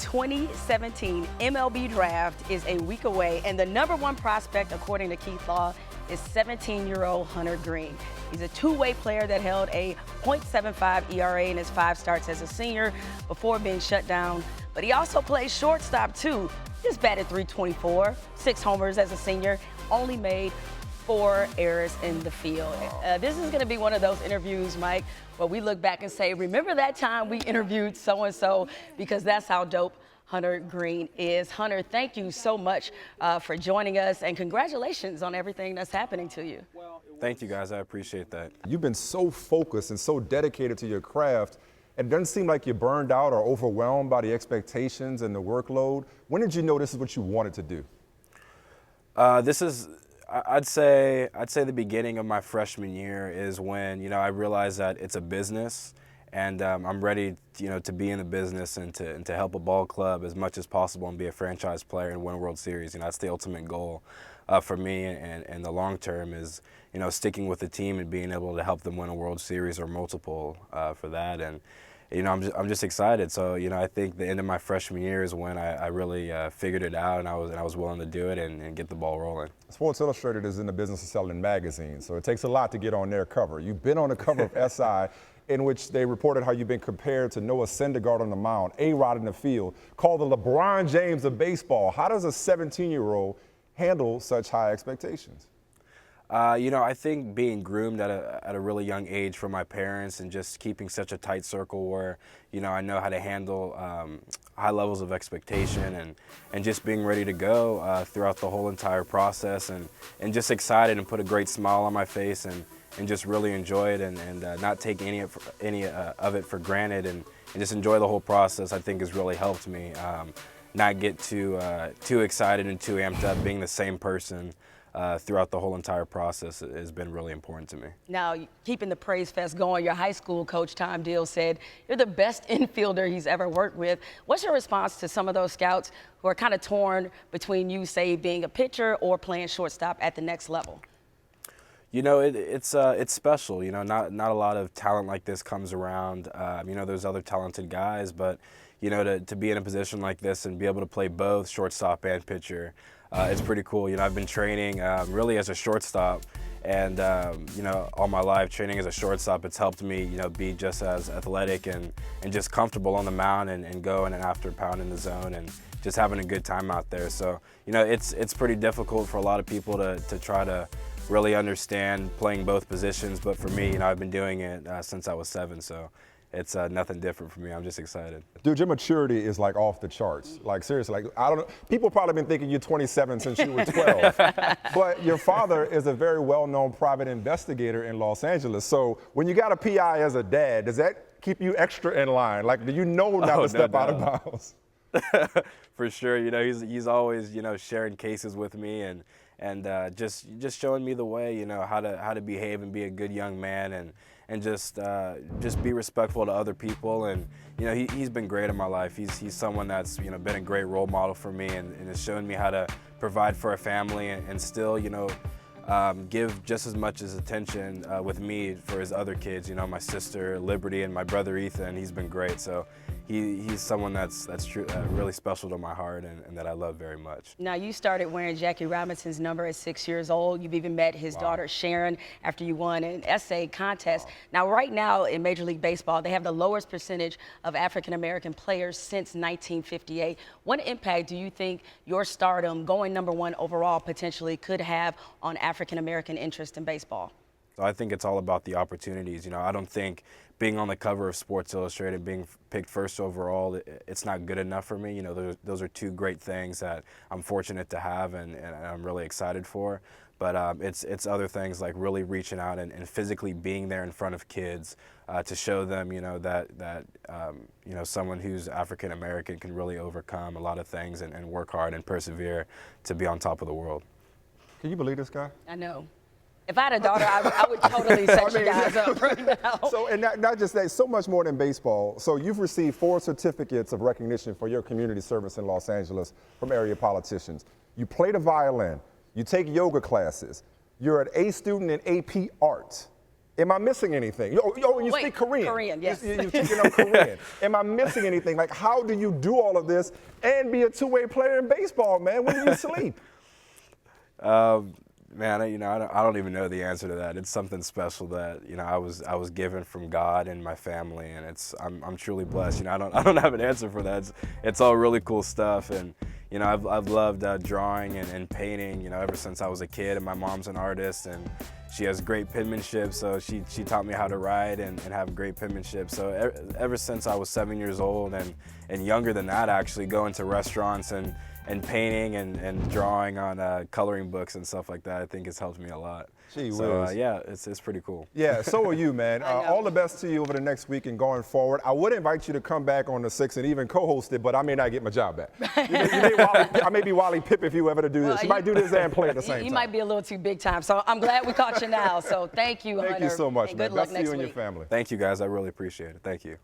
2017 MLB draft is a week away, and the #1 prospect, according to Keith Law, is 17-year-old Hunter Greene. He's a two-way player that held a .75 ERA in his 5 starts as a senior before being shut down, but he also plays shortstop too. Just batted .324, 6 homers as a senior, only made 4 errors in the field. This is going to be one of those interviews, Mike, where we look back and say, remember that time we interviewed so-and-so, because that's how dope Hunter Greene is. Hunter, thank you so much for joining us, and congratulations on everything that's happening to you. Thank you, guys. I appreciate that. You've been so focused and so dedicated to your craft, and it doesn't seem like you're burned out or overwhelmed by the expectations and the workload. When did you know this is what you wanted to do? I'd say the beginning of my freshman year is when, I realized that it's a business, and I'm ready, to be in the business and to help a ball club as much as possible and be a franchise player and win a World Series. That's the ultimate goal for me, and the long term is, sticking with the team and being able to help them win a World Series or multiple for that. And I'm just excited. So I think the end of my freshman year is when I really figured it out, and I was willing to do it and get the ball rolling. Sports Illustrated is in the business of selling magazines, so it takes a lot to get on their cover. You've been on the cover of SI, in which they reported how you've been compared to Noah Syndergaard on the mound, A-Rod in the field, called the LeBron James of baseball. How does a 17-year-old handle such high expectations? I think being groomed at a really young age from my parents and just keeping such a tight circle where, I know how to handle high levels of expectation and just being ready to go throughout the whole entire process and just excited and put a great smile on my face and just really enjoy it and not take any of it for granted and just enjoy the whole process, I think has really helped me not get too excited and too amped up. Being the same person throughout the whole entire process has been really important to me. Now, keeping the praise fest going, your high school coach, Tom Deal, said you're the best infielder he's ever worked with. What's your response to some of those scouts who are kind of torn between you, say, being a pitcher or playing shortstop at the next level? It's special. Not a lot of talent like this comes around. There's other talented guys, but to be in a position like this and be able to play both shortstop and pitcher, it's pretty cool. I've been training really as a shortstop, and all my life training as a shortstop, it's helped me be just as athletic and just comfortable on the mound and going and after pounding the zone and just having a good time out there. So it's pretty difficult for a lot of people to try to really understand playing both positions, but for me, I've been doing it since I was 7, so it's nothing different for me. I'm just excited. Dude, your maturity is like off the charts. Like seriously, like I don't know. People probably been thinking you're 27 since you were 12. But your father is a very well-known private investigator in Los Angeles. So when you got a PI as a dad, does that keep you extra in line? Like, do you know not to step out of bounds? For sure. He's always sharing cases with me and just showing me the way how to behave and be a good young man and just be respectful to other people. And he's been great in my life. He's someone that's been a great role model for me and has shown me how to provide for a family and still give just as much as attention with me for his other kids. My sister Liberty and my brother Ethan. He's been great. So he's someone that's really special to my heart and that I love very much. Now, you started wearing Jackie Robinson's number at 6 years old. You've even met his daughter Sharon after you won an essay contest. Now, right now in Major League Baseball, they have the lowest percentage of African-American players since 1958. What impact do you think your stardom, going #1 overall, potentially could have on African-American interest in baseball? So I think it's all about the opportunities. I don't think being on the cover of Sports Illustrated, being picked first overall, it's not good enough for me. Those are 2 great things that I'm fortunate to have and I'm really excited for. But it's other things like really reaching out and physically being there in front of kids to show them, that someone who's African American can really overcome a lot of things and work hard and persevere to be on top of the world. Can you believe this guy? I know. If I had a daughter, I would totally set you guys up right now. So, and not just that, so much more than baseball. So you've received 4 certificates of recognition for your community service in Los Angeles from area politicians. You play the violin. You take yoga classes. You're an A student in AP Art. Am I missing anything? And you Wait, speak Korean. Korean, yes. You're taking up Korean. Am I missing anything? Like, how do you do all of this and be a two-way player in baseball, man? When do you sleep? Man, I don't even know the answer to that. It's something special that I was given from God and my family, and I'm truly blessed. I don't have an answer for that. It's all really cool stuff, and I've loved drawing and painting ever since I was a kid. And my mom's an artist, and she has great penmanship, so she taught me how to write and have great penmanship. So ever since I was 7 years old and younger than that, actually going to restaurants and painting and drawing on coloring books and stuff like that, I think has helped me a lot. Gee whiz. So yeah, it's pretty cool. Yeah, so are you, man. All the best to you over the next week and going forward. I would invite you to come back on the 6 and even co-host it, but I may not get my job back. I may be Wally Pipp if you ever to do this. You might do this and play at the same time. You might be a little too big time, so I'm glad we caught you now. So thank you, Hunter. Thank you so much, and man. Good luck Best to you next and week. your family. Thank you, guys. I really appreciate it. Thank you.